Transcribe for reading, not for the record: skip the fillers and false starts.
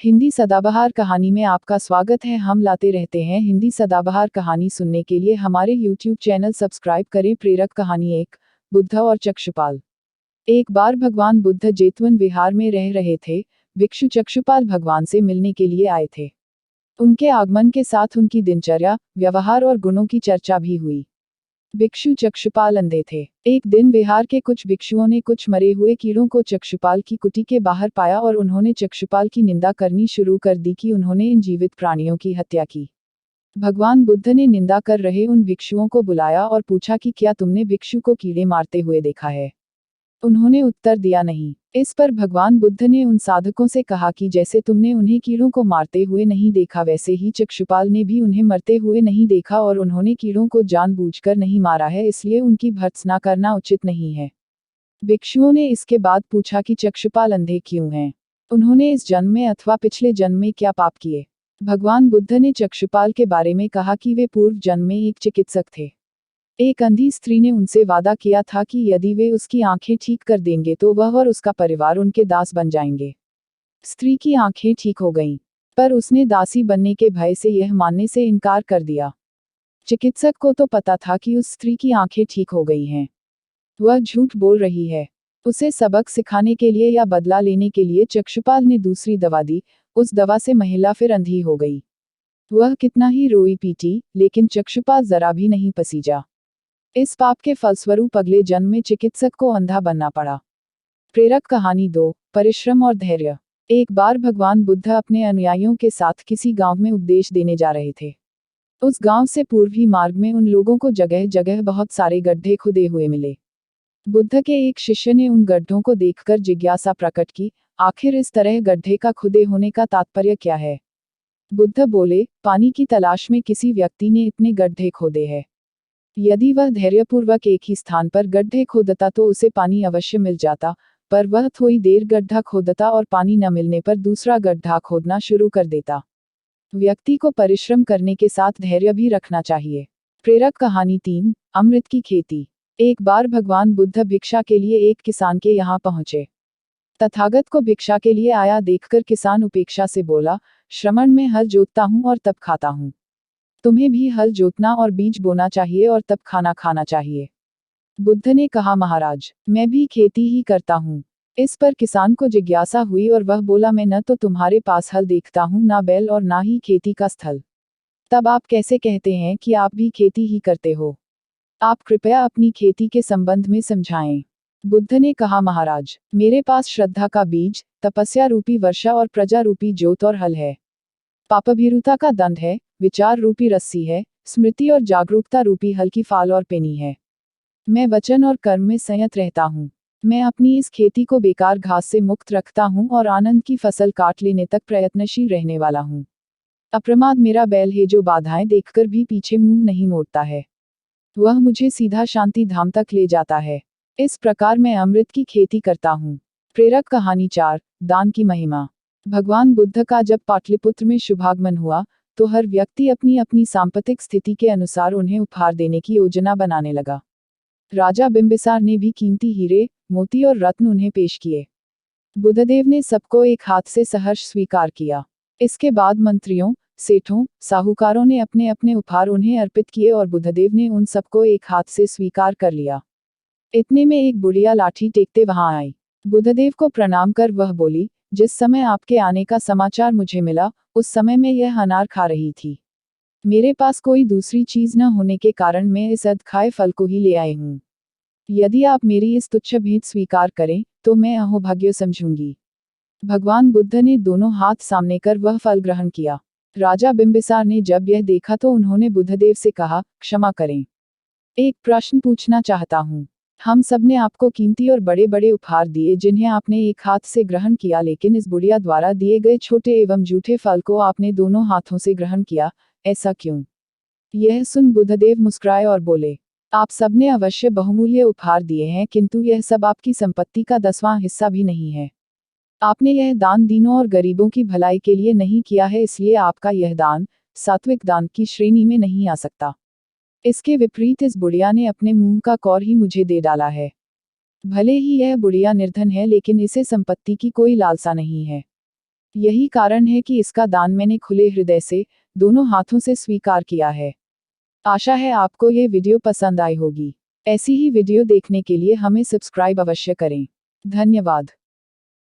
हिंदी सदाबहार कहानी में आपका स्वागत है। हम लाते रहते हैं हिंदी सदाबहार कहानी। सुनने के लिए हमारे YouTube चैनल सब्सक्राइब करें। प्रेरक कहानी 1, बुद्ध और चक्षुपाल। एक बार भगवान बुद्ध जेतवन विहार में रह रहे थे। भिक्षु चक्षुपाल भगवान से मिलने के लिए आए थे। उनके आगमन के साथ उनकी दिनचर्या, व्यवहार और गुणों की चर्चा भी हुई। भिक्षु चक्षुपाल अंधे थे। एक दिन विहार के कुछ भिक्षुओं ने कुछ मरे हुए कीड़ों को चक्षुपाल की कुटी के बाहर पाया और उन्होंने चक्षुपाल की निंदा करनी शुरू कर दी कि उन्होंने इन जीवित प्राणियों की हत्या की। भगवान बुद्ध ने निंदा कर रहे उन भिक्षुओं को बुलाया और पूछा कि क्या तुमने भिक्षु को कीड़े मारते हुए देखा है। उन्होंने उत्तर दिया नहीं। इस पर भगवान बुद्ध ने उन साधकों से कहा कि जैसे तुमने उन्हें कीड़ों को मारते हुए नहीं देखा, वैसे ही चक्षुपाल ने भी उन्हें मरते हुए नहीं देखा और उन्होंने कीड़ों को जानबूझकर नहीं मारा है, इसलिए उनकी भर्त्सना करना उचित नहीं है। भिक्षुओं ने इसके बाद पूछा कि चक्षुपाल अंधे क्यों हैं? उन्होंने इस जन्म में अथवा पिछले जन्म में क्या पाप किए? भगवान बुद्ध ने चक्षुपाल के बारे में कहा कि वे पूर्व जन्म में एक चिकित्सक थे। एक अंधी स्त्री ने उनसे वादा किया था कि यदि वे उसकी आंखें ठीक कर देंगे तो वह और उसका परिवार उनके दास बन जाएंगे। स्त्री की आंखें ठीक हो गईं, पर उसने दासी बनने के भय से यह मानने से इनकार कर दिया। चिकित्सक को तो पता था कि उस स्त्री की आंखें ठीक हो गई हैं। वह झूठ बोल रही है। उसे सबक सिखाने के लिए या बदला लेने के लिए चक्षुपाल ने दूसरी दवा दी। उस दवा से महिला फिर अंधी हो गई। वह कितना ही रोई पीटी, लेकिन चक्षुपाल जरा भी नहीं पसीजा। इस पाप के फलस्वरूप अगले जन्म में चिकित्सक को अंधा बनना पड़ा। प्रेरक कहानी 2, परिश्रम और धैर्य। एक बार भगवान बुद्ध अपने अनुयायियों के साथ किसी गांव में उपदेश देने जा रहे थे। उस गांव से पूर्वी मार्ग में उन लोगों को जगह जगह बहुत सारे गड्ढे खुदे हुए मिले। बुद्ध के एक शिष्य ने उन गड्ढों को देखकर जिज्ञासा प्रकट की, आखिर इस तरह गड्ढे का खुदे होने का तात्पर्य क्या है? बुद्ध बोले, पानी की तलाश में किसी व्यक्ति ने इतने गड्ढे खोदे हैं। यदि वह धैर्यपूर्वक एक ही स्थान पर गड्ढे खोदता तो उसे पानी अवश्य मिल जाता, पर वह थोड़ी देर गड्ढा खोदता और पानी न मिलने पर दूसरा गड्ढा खोदना शुरू कर देता। व्यक्ति को परिश्रम करने के साथ धैर्य भी रखना चाहिए। प्रेरक कहानी 3, अमृत की खेती। एक बार भगवान बुद्ध भिक्षा के लिए एक किसान के यहाँ पहुंचे। तथागत को भिक्षा के लिए आया देखकर किसान उपेक्षा से बोला, श्रमण में हल जोतता हूँ और तब खाता हूँ। तुम्हें भी हल जोतना और बीज बोना चाहिए और तब खाना खाना चाहिए। बुद्ध ने कहा, महाराज, मैं भी खेती ही करता हूँ। इस पर किसान को जिज्ञासा हुई और वह बोला, मैं न तो तुम्हारे पास हल देखता हूँ, ना बैल और ना ही खेती का स्थल। तब आप कैसे कहते हैं कि आप भी खेती ही करते हो? आप कृपया अपनी खेती के संबंध में समझाएं। बुद्ध ने कहा, महाराज, मेरे पास श्रद्धा का बीज, तपस्या रूपी वर्षा और प्रजा रूपी जोत और हल है। पापभीरुता का दंड है, विचार रूपी रस्सी है, स्मृति और जागरूकता रूपी हल की फाल और पेनी है। मैं वचन और कर्म में संयत रहता हूँ। मैं अपनी इस खेती को बेकार घास से मुक्त रखता हूँ और आनंद की फसल काट लेने तक प्रयत्नशील रहने वाला हूँ। अप्रमाद मेरा बैल है जो बाधाएं देखकर भी पीछे मुंह नहीं मोड़ता है। वह मुझे सीधा शांति धाम तक ले जाता है। इस प्रकार मैं अमृत की खेती करता हूँ। प्रेरक कहानी 4, दान की महिमा। भगवान बुद्ध का जब पाटलिपुत्र में शुभागमन हुआ तो हर व्यक्ति अपनी अपनी सांपत्तिक स्थिति के अनुसार उन्हें उपहार देने की योजना बनाने लगा। राजा बिंबिसार ने भी कीमती हीरे, मोती और रत्न उन्हें पेश किए। बुद्धदेव ने सबको एक हाथ से सहर्ष स्वीकार किया। इसके बाद मंत्रियों, सेठों, साहूकारों ने अपने अपने उपहार उन्हें अर्पित किए और बुद्धदेव ने उन सबको एक हाथ से स्वीकार कर लिया। इतने में एक बुढ़िया लाठी टेकते वहां आई। बुद्धदेव को प्रणाम कर वह बोली, जिस समय आपके आने का समाचार मुझे मिला, उस समय मैं यह अनार खा रही थी। मेरे पास कोई दूसरी चीज न होने के कारण मैं इस अधखाए फल को ही ले आई हूँ। यदि आप मेरी इस तुच्छ भेंट स्वीकार करें तो मैं अहोभाग्य समझूंगी। भगवान बुद्ध ने दोनों हाथ सामने कर वह फल ग्रहण किया। राजा बिंबिसार ने जब यह देखा तो उन्होंने बुद्धदेव से कहा, क्षमा करें, एक प्रश्न पूछना चाहता हूँ। हम सब ने आपको कीमती और बड़े बड़े उपहार दिए जिन्हें आपने एक हाथ से ग्रहण किया, लेकिन इस बुढ़िया द्वारा दिए गए छोटे एवं जूठे फल को आपने दोनों हाथों से ग्रहण किया, ऐसा क्यों? यह सुन बुद्धदेव मुस्कुराए और बोले, आप सबने अवश्य बहुमूल्य उपहार दिए हैं, किंतु यह सब आपकी संपत्ति का 10वां हिस्सा भी नहीं है। आपने यह दान दीनों और गरीबों की भलाई के लिए नहीं किया है, इसलिए आपका यह दान सात्विक दान की श्रेणी में नहीं आ सकता। इसके विपरीत इस बुढ़िया ने अपने मुंह का कौर ही मुझे दे डाला है। भले ही यह बुढ़िया निर्धन है, लेकिन इसे संपत्ति की कोई लालसा नहीं है। यही कारण है कि इसका दान मैंने खुले हृदय से, दोनों हाथों से स्वीकार किया है। आशा है आपको ये वीडियो पसंद आई होगी। ऐसी ही वीडियो देखने के लिए हमें सब्सक्राइब अवश्य करें। धन्यवाद।